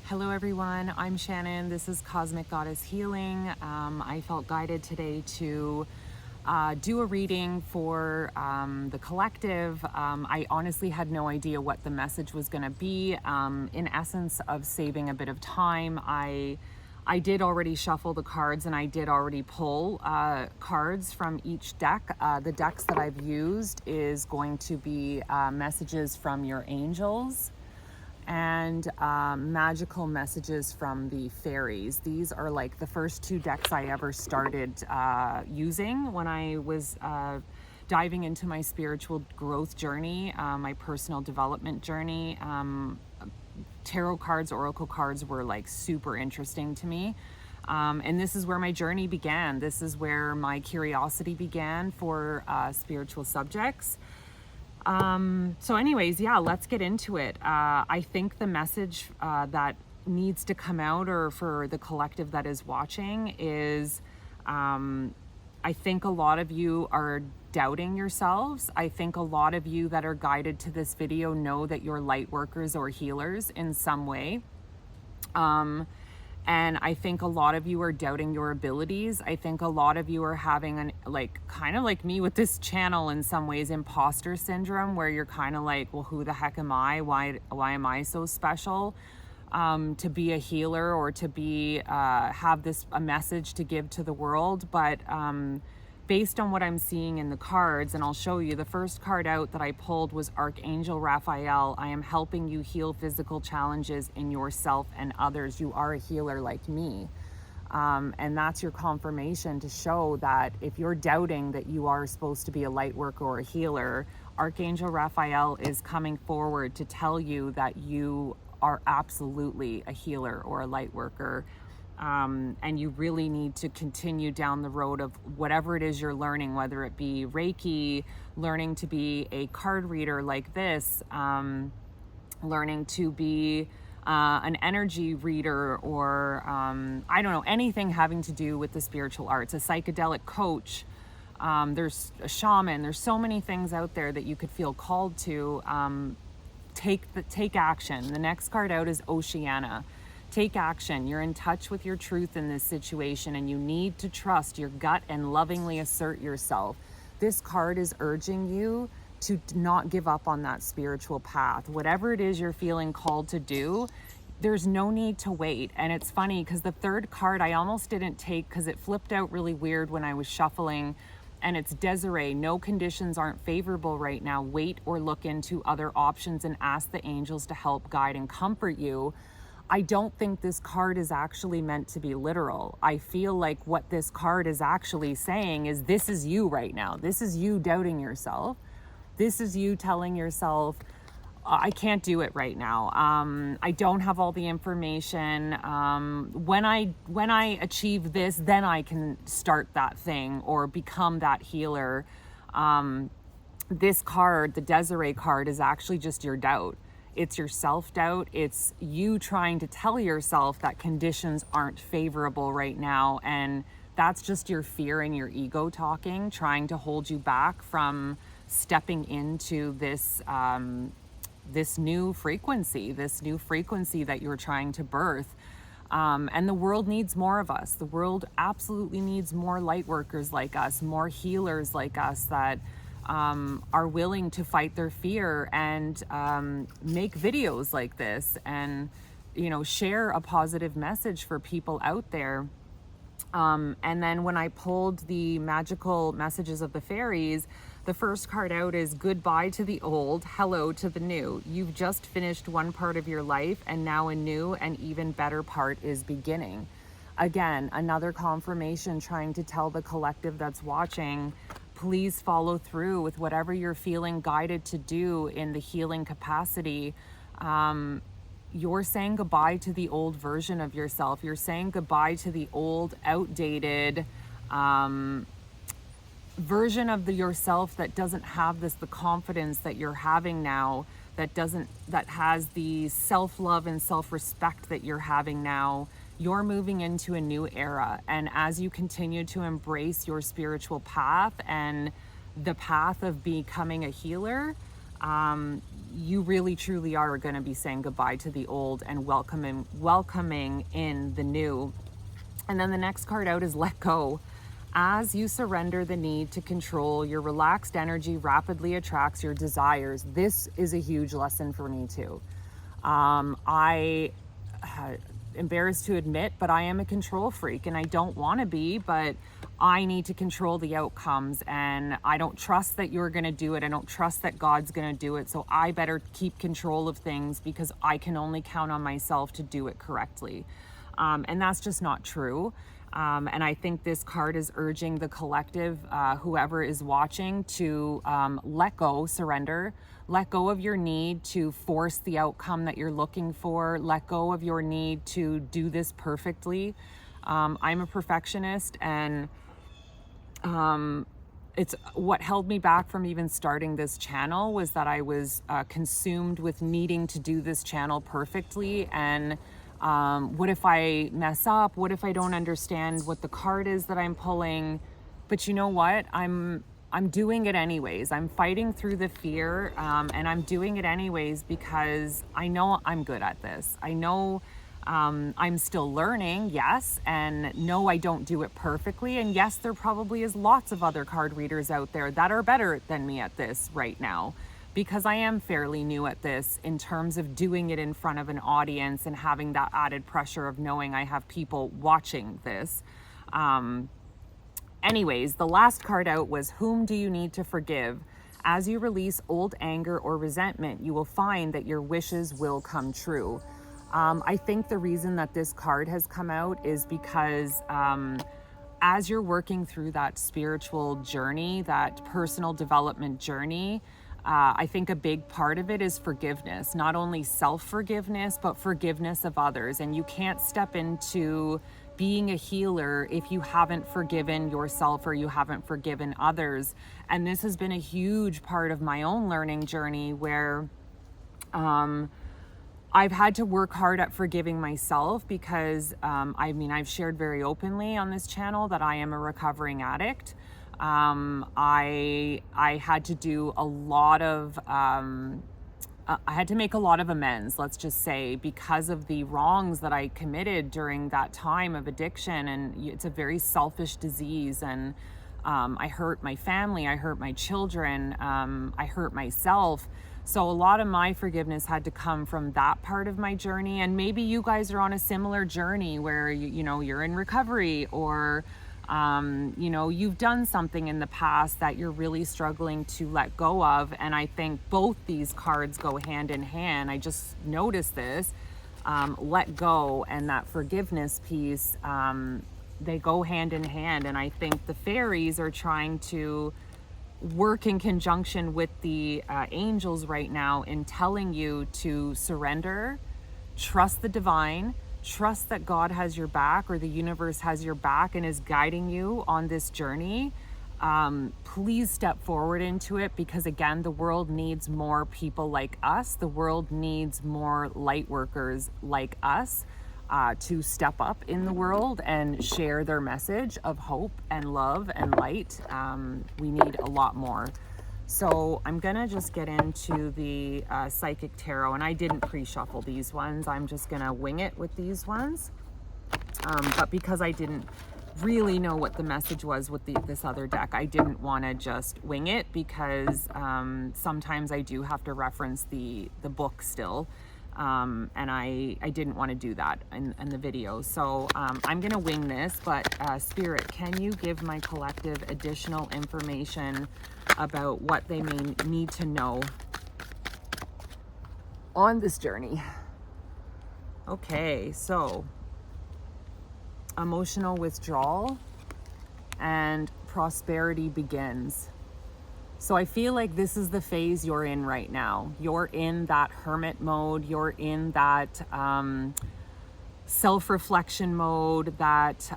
Hello everyone, I'm Shannon. This is Cosmic Goddess Healing. I felt guided today to do a reading for the collective. I honestly had no idea what the message was going to be. In essence of saving a bit of time, I did already shuffle the cards and I did already pull cards from each deck. The decks that I've used is going to be messages from your angels and magical messages from the fairies. These are like the first two decks I ever started using when I was diving into my spiritual growth journey, my personal development journey. Tarot cards, oracle cards were like super interesting to me. And this is where my journey began. This is where my curiosity began for spiritual subjects. So anyways, yeah, let's get into it. I think the message that needs to come out, or for the collective that is watching, is I think a lot of you are doubting yourselves. I think a lot of you that are guided to this video know that you're light workers or healers in some way. And I think a lot of you are doubting your abilities. I think a lot of you are having kind of like me with this channel in some ways, imposter syndrome, where you're kind of like, well, who the heck am I? Why am I so special to be a healer, or to be have a message to give to the world? But based on what I'm seeing in the cards, and I'll show you, the first card out that I pulled was Archangel Raphael. I am helping you heal physical challenges in yourself and others. You are a healer like me. And that's your confirmation to show that if you're doubting that you are supposed to be a light worker or a healer, Archangel Raphael is coming forward to tell you that you are absolutely a healer or a light worker. And you really need to continue down the road of whatever it is you're learning, whether it be Reiki, learning to be a card reader like this, learning to be an energy reader, or I don't know, anything having to do with the spiritual arts, a psychedelic coach. There's a shaman. There's so many things out there that you could feel called to. Take action. The next card out is Oceana. Take action. You're in touch with your truth in this situation, and you need to trust your gut and lovingly assert yourself. This card is urging you to not give up on that spiritual path. Whatever it is you're feeling called to do, there's no need to wait. And it's funny because the third card I almost didn't take because it flipped out really weird when I was shuffling. And it's Desiree. No conditions aren't favorable right now. Wait or look into other options and ask the angels to help guide and comfort you. I don't think this card is actually meant to be literal. I feel like what this card is actually saying is, this is you right now. This is you doubting yourself. This is you telling yourself, I can't do it right now. I don't have all the information. When I achieve this, then I can start that thing or become that healer. This card, the Desiree card, is actually just your doubt. It's your self-doubt. It's you trying to tell yourself that conditions aren't favorable right now. And that's just your fear and your ego talking, trying to hold you back from stepping into this this new frequency that you're trying to birth. And the world needs more of us. The world absolutely needs more light workers like us, more healers like us that are willing to fight their fear and make videos like this, and share a positive message for people out there. And then when I pulled the magical messages of the fairies, the first card out is goodbye to the old, hello to the new. You've just finished one part of your life, and now a new and even better part is beginning. Again, another confirmation trying to tell the collective that's watching, please follow through with whatever you're feeling guided to do in the healing capacity. You're saying goodbye to the old version of yourself. You're saying goodbye to the old, outdated version of yourself that doesn't have the confidence that you're having now, that has the self-love and self-respect that you're having now. You're moving into a new era. And as you continue to embrace your spiritual path and the path of becoming a healer, you really truly are going to be saying goodbye to the old and welcoming in the new. And then the next card out is let go. As you surrender the need to control, your relaxed energy rapidly attracts your desires. This is a huge lesson for me too. I embarrassed to admit, but I am a control freak and I don't want to be, but I need to control the outcomes, and I don't trust that you're going to do it. I don't trust that God's going to do it. So I better keep control of things because I can only count on myself to do it correctly. And that's just not true. And I think this card is urging the collective, whoever is watching, to let go, surrender, let go of your need to force the outcome that you're looking for, let go of your need to do this perfectly. I'm a perfectionist, and it's what held me back from even starting this channel was that I was consumed with needing to do this channel perfectly. And what if I mess up? What if I don't understand what the card is that I'm pulling? But you know what? I'm doing it anyways. I'm fighting through the fear, and I'm doing it anyways because I know I'm good at this. I know I'm still learning, yes, and no, I don't do it perfectly. And yes, there probably is lots of other card readers out there that are better than me at this right now, because I am fairly new at this in terms of doing it in front of an audience and having that added pressure of knowing I have people watching this. Anyways, the last card out was whom do you need to forgive? As you release old anger or resentment, you will find that your wishes will come true. I think the reason that this card has come out is because as you're working through that spiritual journey, that personal development journey, I think a big part of it is forgiveness, not only self-forgiveness, but forgiveness of others. And you can't step into being a healer if you haven't forgiven yourself or you haven't forgiven others. And this has been a huge part of my own learning journey where I've had to work hard at forgiving myself because, I've shared very openly on this channel that I am a recovering addict. I had to do a lot of, I had to make a lot of amends, let's just say, because of the wrongs that I committed during that time of addiction. And it's a very selfish disease. And I hurt my family, I hurt my children, I hurt myself. So a lot of my forgiveness had to come from that part of my journey. And maybe you guys are on a similar journey where you're in recovery, or you've done something in the past that you're really struggling to let go of. And I think both these cards go hand in hand. I just noticed this, let go and that forgiveness piece, they go hand in hand. And I think the fairies are trying to work in conjunction with the angels right now in telling you to surrender, trust the divine, trust that God has your back, or the universe has your back and is guiding you on this journey. Please step forward into it, because again, the world needs more people like us. The world needs more light workers like us to step up in the world and share their message of hope and love and light. We need a lot more. So I'm gonna just get into the Psychic Tarot, and I didn't pre-shuffle these ones. I'm just gonna wing it with these ones. But because I didn't really know what the message was with this other deck, I didn't wanna just wing it, because sometimes I do have to reference the book still. And I didn't want to do that in the video. So I'm going to wing this, but Spirit, can you give my collective additional information about what they may need to know on this journey? Okay, so emotional withdrawal and prosperity begins. So I feel like this is the phase you're in right now. You're in that hermit mode. You're in that self-reflection mode, that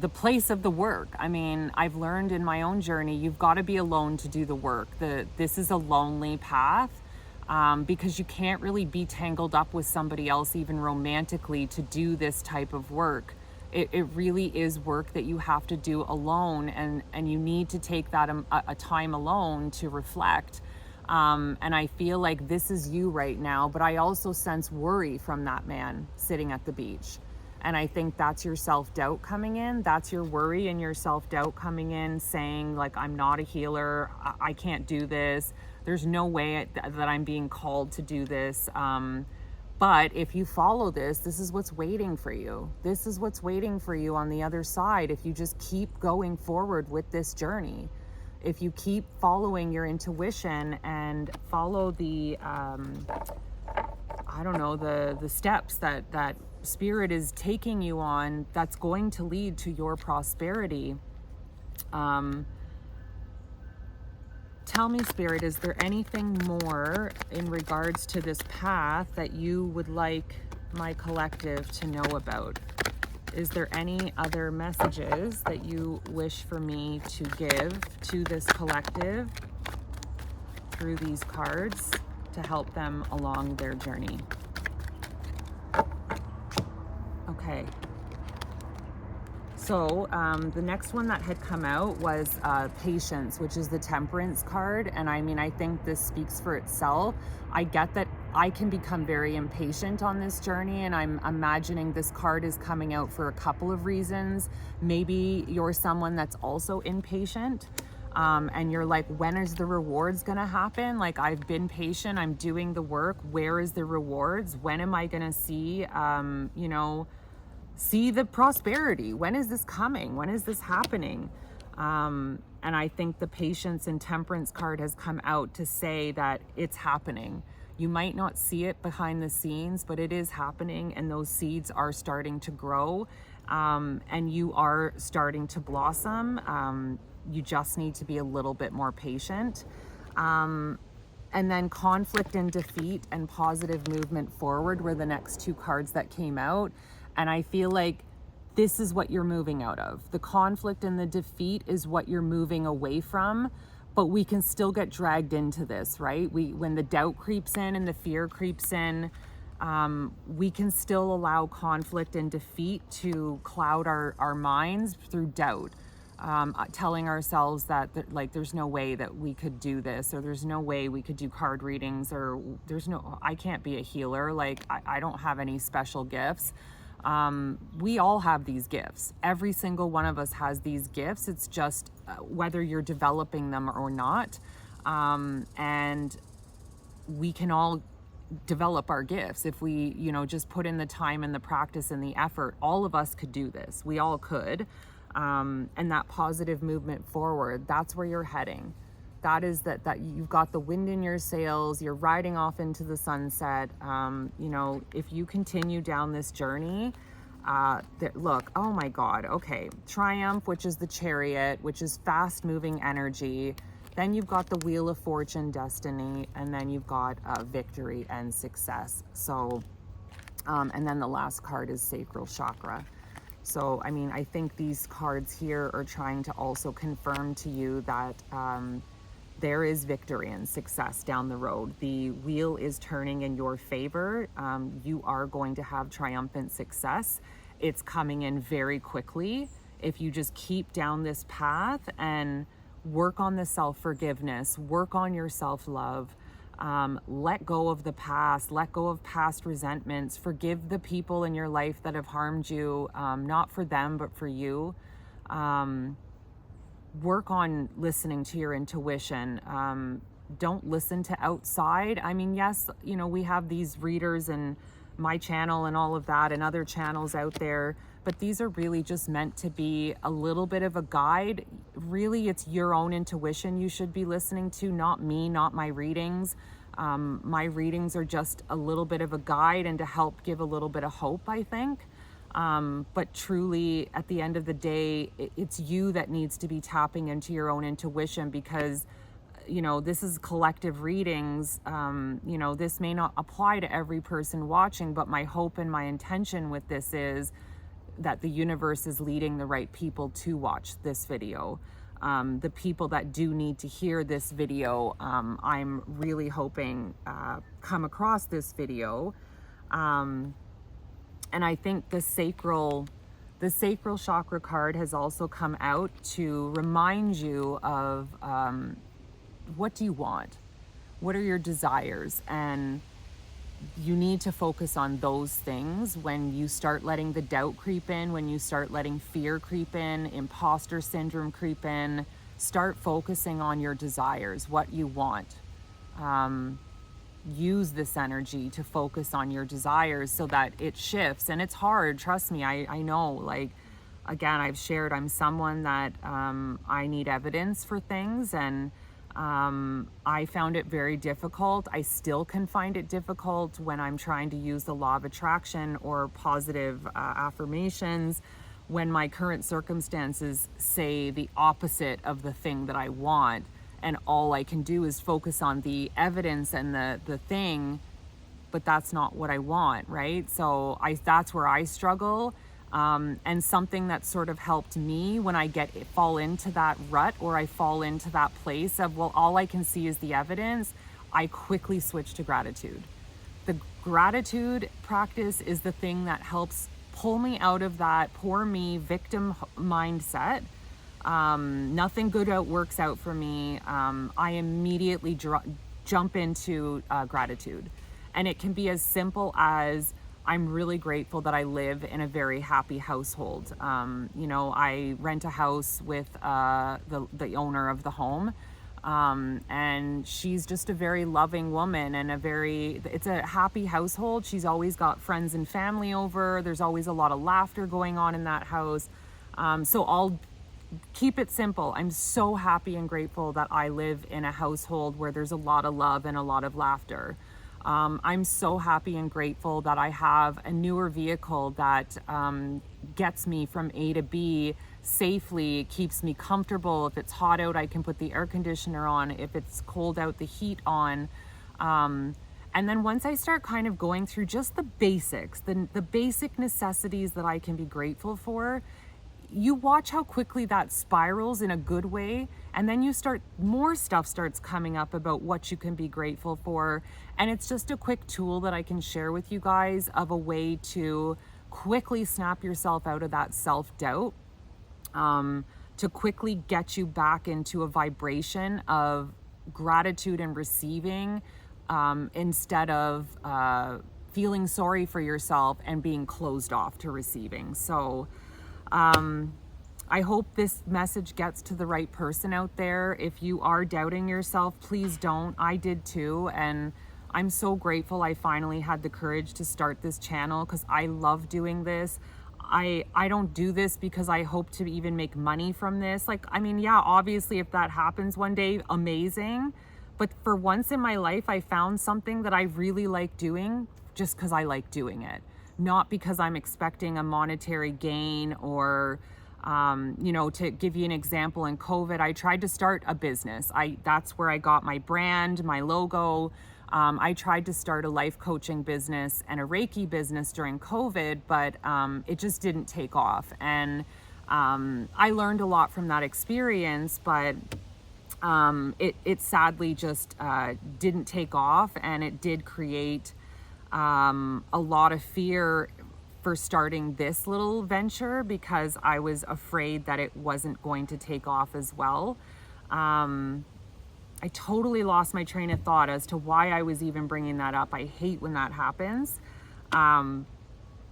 the place of the work. I mean, I've learned in my own journey, you've got to be alone to do the work. This is a lonely path, because you can't really be tangled up with somebody else, even romantically, to do this type of work. It really is work that you have to do alone, and you need to take that a time alone to reflect. And I feel like this is you right now, but I also sense worry from that man sitting at the beach. And I think that's your self-doubt coming in. That's your worry and your self-doubt coming in, saying like, I'm not a healer. I can't do this. There's no way that I'm being called to do this. But if you follow this, this is what's waiting for you. This is what's waiting for you on the other side. If you just keep going forward with this journey, if you keep following your intuition and follow the, I don't know, the steps that spirit is taking you on, that's going to lead to your prosperity. Tell me, Spirit, is there anything more in regards to this path that you would like my collective to know about? Is there any other messages that you wish for me to give to this collective through these cards to help them along their journey? Okay. So the next one that had come out was Patience, which is the Temperance card. And I mean, I think this speaks for itself. I get that I can become very impatient on this journey, and I'm imagining this card is coming out for a couple of reasons. Maybe you're someone that's also impatient. And you're like, when is the rewards gonna happen? Like, I've been patient, I'm doing the work. Where is the rewards? When am I gonna see, see the prosperity? When is this coming? When is this happening? And I think the Patience and Temperance card has come out to say that it's happening. You might not see it behind the scenes, but it is happening, and those seeds are starting to grow, and you are starting to blossom. You just need to be a little bit more patient. And then Conflict and Defeat and Positive Movement Forward were the next two cards that came out. And I feel like this is what you're moving out of. The conflict and the defeat is what you're moving away from, but we can still get dragged into this, right? When the doubt creeps in and the fear creeps in, we can still allow conflict and defeat to cloud our minds through doubt. Telling ourselves that like there's no way that we could do this, or there's no way we could do card readings, or I can't be a healer, like I don't have any special gifts. We all have these gifts. Every single one of us has these gifts. It's just whether you're developing them or not. And we can all develop our gifts if we, just put in the time and the practice and the effort. All of us could do this. We all could. And that positive movement forward, that's where you're heading. That is that you've got the wind in your sails, you're riding off into the sunset. If you continue down this journey, look, oh my God, okay. Triumph, which is the Chariot, which is fast moving energy. Then you've got the Wheel of Fortune, Destiny, and then you've got Victory and Success. So, and then the last card is Sacral Chakra. So, I mean, I think these cards here are trying to also confirm to you that there is victory and success down the road. The wheel is turning in your favor. You are going to have triumphant success. It's coming in very quickly if you just keep down this path and work on the self-forgiveness, work on your self-love. Let go of the past, let go of past resentments, forgive the people in your life that have harmed you, not for them, but for you. Work on listening to your intuition. Don't listen to outside. I mean, yes, we have these readers and my channel and all of that and other channels out there, but these are really just meant to be a little bit of a guide. Really, it's your own intuition you should be listening to, not me, not my readings. My readings are just a little bit of a guide and to help give a little bit of hope, I think. But truly, at the end of the day, it's you that needs to be tapping into your own intuition, because this is collective readings. This may not apply to every person watching, but my hope and my intention with this is that the universe is leading the right people to watch this video. The people that do need to hear this video, I'm really hoping come across this video. And I think the sacral chakra card has also come out to remind you of what do you want? what are your desires? And you need to focus on those things. When you start letting the doubt creep in, when you start letting fear creep in, imposter syndrome creep in, start focusing on your desires, what you want. Use this energy to focus on your desires so that it shifts. And it's hard, trust me. I know, like, again, I've shared, I'm someone that I need evidence for things, and I found it very difficult. I still can find it difficult when I'm trying to use the law of attraction or positive affirmations, when my current circumstances say the opposite of the thing that I want, and all I can do is focus on the evidence and the thing, but that's not what I want, right? So that's where I struggle. And something that sort of helped me when I fall into that rut, or I fall into that place of, well, all I can see is the evidence, I quickly switch to gratitude. The gratitude practice is the thing that helps pull me out of that poor me victim mindset. Nothing good works out for me. I immediately jump into gratitude. And it can be as simple as, I'm really grateful that I live in a very happy household. I rent a house with the owner of the home. And she's just a very loving woman, and it's a happy household. She's always got friends and family over. There's always a lot of laughter going on in that house. So I'll keep it simple. I'm so happy and grateful that I live in a household where there's a lot of love and a lot of laughter. I'm so happy and grateful that I have a newer vehicle that gets me from A to B safely, keeps me comfortable. If it's hot out, I can put the air conditioner on. If it's cold out, the heat on. And then once I start kind of going through just the basics, the basic necessities that I can be grateful for, you watch how quickly that spirals in a good way, and then more stuff starts coming up about what you can be grateful for. And it's just a quick tool that I can share with you guys of a way to quickly snap yourself out of that self-doubt, to quickly get you back into a vibration of gratitude and receiving, instead of feeling sorry for yourself and being closed off to receiving. So I hope this message gets to the right person out there. If you are doubting yourself, please don't. I did too. And I'm so grateful I finally had the courage to start this channel, because I love doing this. I don't do this because I hope to even make money from this. Like, I mean, yeah, obviously if that happens one day, amazing. But for once in my life, I found something that I really like doing just because I like doing it. Not because I'm expecting a monetary gain or, to give you an example, in COVID, I tried to start a business. That's where I got my brand, my logo. I tried to start a life coaching business and a Reiki business during COVID, but it just didn't take off. And I learned a lot from that experience, but it sadly just didn't take off, and it did create a lot of fear for starting this little venture, because I was afraid that it wasn't going to take off as well. I totally lost my train of thought as to why I was even bringing that up. I hate when that happens.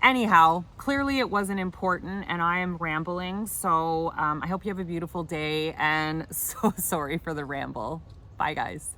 Anyhow, clearly it wasn't important, and I am rambling. So I hope you have a beautiful day, and so sorry for the ramble. Bye, guys.